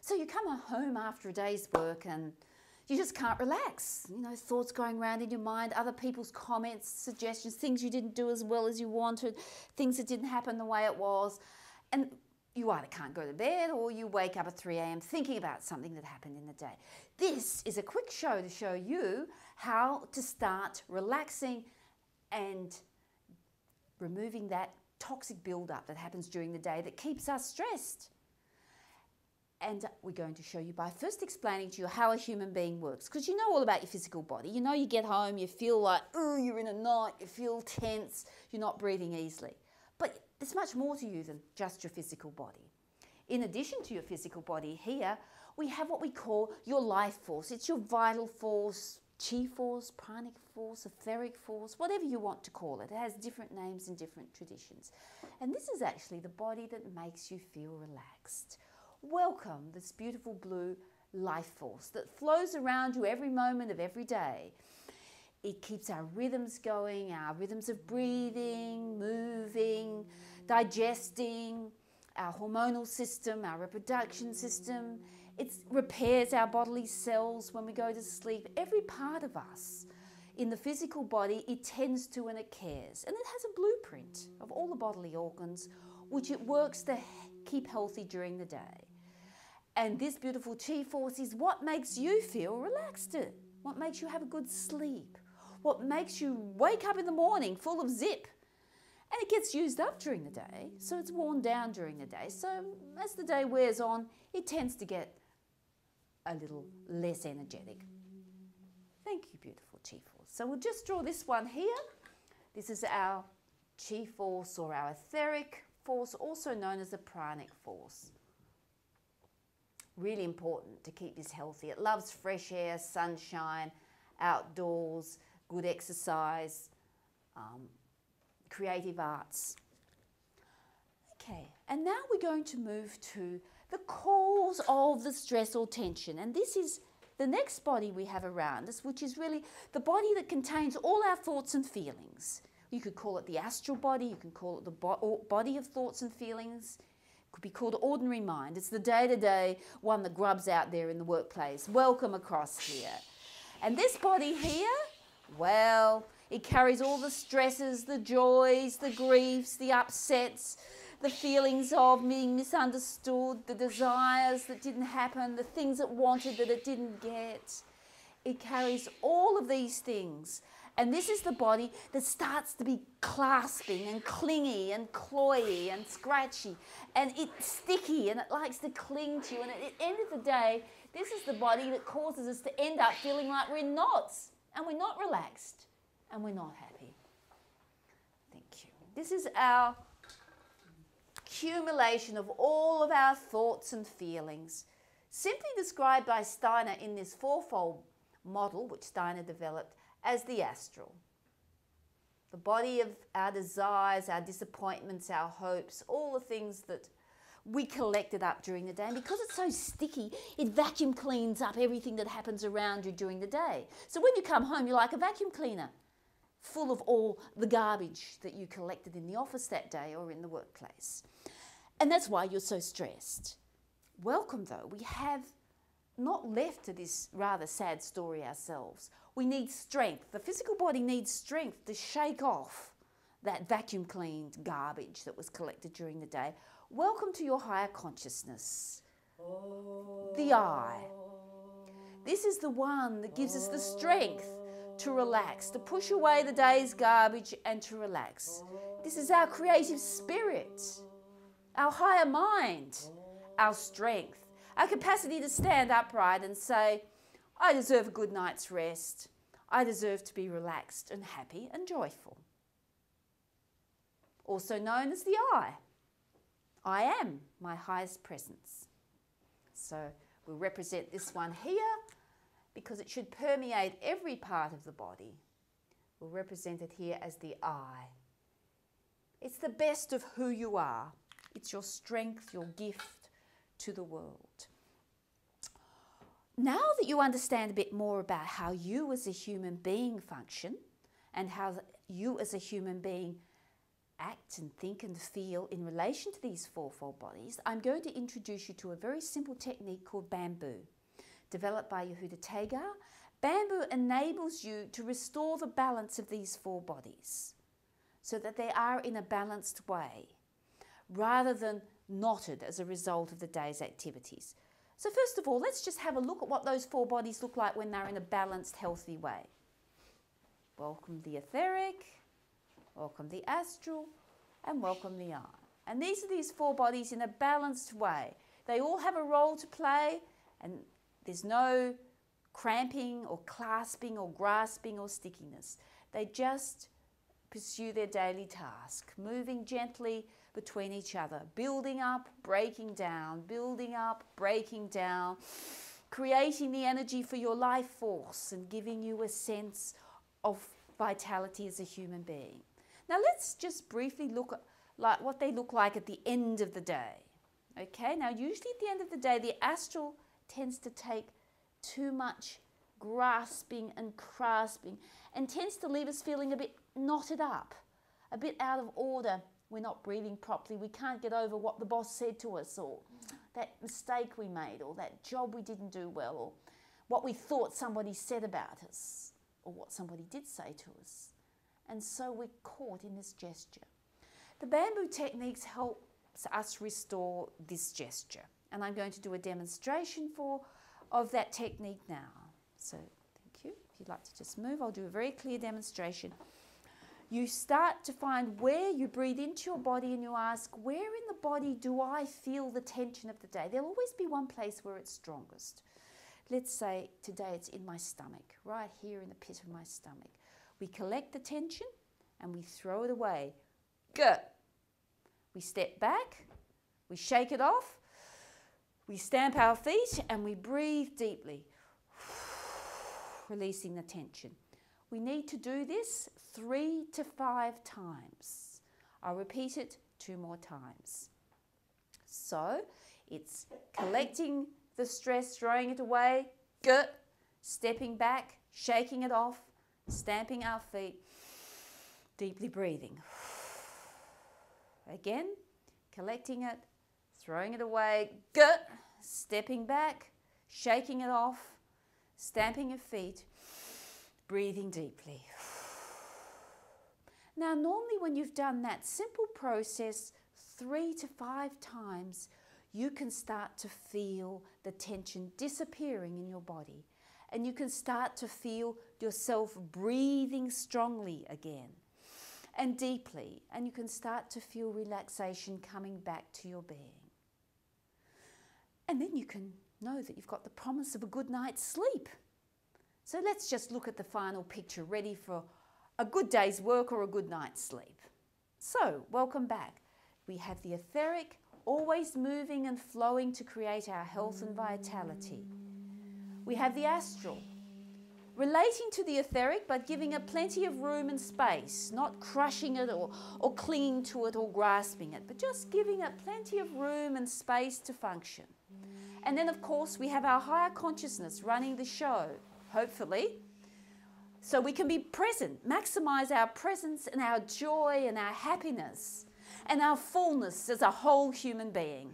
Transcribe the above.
So you come home after a day's work and you just can't relax. You know, thoughts going around in your mind, other people's comments, suggestions, things you didn't do as well as you wanted, things that didn't happen the way it was. And you either can't go to bed or you wake up at 3 a.m. thinking about something that happened in the day. This is a quick show to show you how to start relaxing and removing that toxic buildup that happens during the day that keeps us stressed. And we're going to show you by first explaining to you how a human being works, because you know all about your physical body. You know, you get home, you feel like, oh, you're in a knot, you feel tense, you're not breathing easily. But there's much more to you than just your physical body. In addition to your physical body here, we have what we call your life force. It's your vital force, chi force, pranic force, etheric force, whatever you want to call it. It has different names in different traditions. And this is actually the body that makes you feel relaxed. Welcome this beautiful blue life force that flows around you every moment of every day. It keeps our rhythms going, our rhythms of breathing, moving, digesting, our hormonal system, our reproduction system. It repairs our bodily cells when we go to sleep. Every part of us in the physical body, it tends to and it cares. And it has a blueprint of all the bodily organs which it works to keep healthy during the day. And this beautiful chi force is what makes you feel relaxed, what makes you have a good sleep, what makes you wake up in the morning full of zip. And it gets used up during the day, so it's worn down during the day. So as the day wears on, it tends to get a little less energetic. Thank you, beautiful chi force. So we'll just draw this one here. This is our chi force or our etheric force, also known as the pranic force. Really important to keep this healthy. It loves fresh air, sunshine, outdoors, good exercise, creative arts. Okay, and now we're going to move to the cause of the stress or tension. And this is the next body we have around us, which is really the body that contains all our thoughts and feelings. You could call it the astral body, you can call it the body of thoughts and feelings. Could be called ordinary mind. It's the day-to-day one that grubs out there in the workplace. Welcome across here. And this body here, well, it carries all the stresses, the joys, the griefs, the upsets, the feelings of being misunderstood, the desires that didn't happen, the things it wanted that it didn't get. It carries all of these things. And this is the body that starts to be clasping and clingy and cloyy and scratchy. And it's sticky and it likes to cling to you. And at the end of the day, this is the body that causes us to end up feeling like we're in knots. And we're not relaxed. And we're not happy. Thank you. This is our accumulation of all of our thoughts and feelings, simply described by Steiner in this fourfold model, which Steiner developed, as the astral. The body of our desires, our disappointments, our hopes, all the things that we collected up during the day. And because it's so sticky, it vacuum cleans up everything that happens around you during the day. So when you come home, you're like a vacuum cleaner, full of all the garbage that you collected in the office that day or in the workplace. And that's why you're so stressed. Welcome, though. We have not left to this rather sad story ourselves. We need strength. The physical body needs strength to shake off that vacuum cleaned garbage that was collected during the day. Welcome to your higher consciousness. The I. This is the one that gives us the strength to relax, to push away the day's garbage and to relax. This is our creative spirit, our higher mind, our strength, our capacity to stand upright and say, I deserve a good night's rest. I deserve to be relaxed and happy and joyful. Also known as the I. I am my highest presence. So we'll represent this one here because it should permeate every part of the body. We'll represent it here as the I. It's the best of who you are. It's your strength, your gift to the world. Now that you understand a bit more about how you as a human being function and how you as a human being act and think and feel in relation to these fourfold bodies, I'm going to introduce you to a very simple technique called bamboo. Developed by Yehuda Tagar, bamboo enables you to restore the balance of these four bodies so that they are in a balanced way, rather than knotted as a result of the day's activities. So first of all, let's just have a look at what those four bodies look like when they're in a balanced, healthy way. Welcome the etheric, welcome the astral, and welcome the eye. And these are these four bodies in a balanced way. They all have a role to play, and there's no cramping or clasping or grasping or stickiness. They just pursue their daily task, moving gently between each other, building up, breaking down, building up, breaking down, creating the energy for your life force and giving you a sense of vitality as a human being. Now let's just briefly look at what they look like at the end of the day. Okay, now usually at the end of the day, the astral tends to take too much grasping and grasping and tends to leave us feeling a bit knotted up, a bit out of order. We're not breathing properly. We can't get over what the boss said to us, or that mistake we made, or that job we didn't do well, or what we thought somebody said about us, or what somebody did say to us. And so we're caught in this gesture. The bamboo techniques help us restore this gesture. And I'm going to do a demonstration of that technique now. So thank you. If you'd like to just move, I'll do a very clear demonstration. You start to find where you breathe into your body and you ask, where in the body do I feel the tension of the day? There'll always be one place where it's strongest. Let's say today it's in my stomach, right here in the pit of my stomach. We collect the tension and we throw it away. Good. We step back, we shake it off, we stamp our feet and we breathe deeply, releasing the tension. We need to do this 3 to 5 times. I'll repeat it 2 more times. So it's collecting the stress, throwing it away, good, stepping back, shaking it off, stamping our feet, deeply breathing. Again, collecting it, throwing it away, good, stepping back, shaking it off, stamping your feet, breathing deeply. Now, normally when you've done that simple process 3 to 5 times, you can start to feel the tension disappearing in your body, and you can start to feel yourself breathing strongly again and deeply, and you can start to feel relaxation coming back to your being. And then you can know that you've got the promise of a good night's sleep. So let's just look at the final picture, ready for a good day's work or a good night's sleep. So, welcome back. We have the etheric, always moving and flowing to create our health and vitality. We have the astral, relating to the etheric but giving it plenty of room and space, not crushing it or clinging to it or grasping it, but just giving it plenty of room and space to function. And then, of course, we have our higher consciousness running the show, hopefully, so we can be present, maximize our presence and our joy and our happiness and our fullness as a whole human being.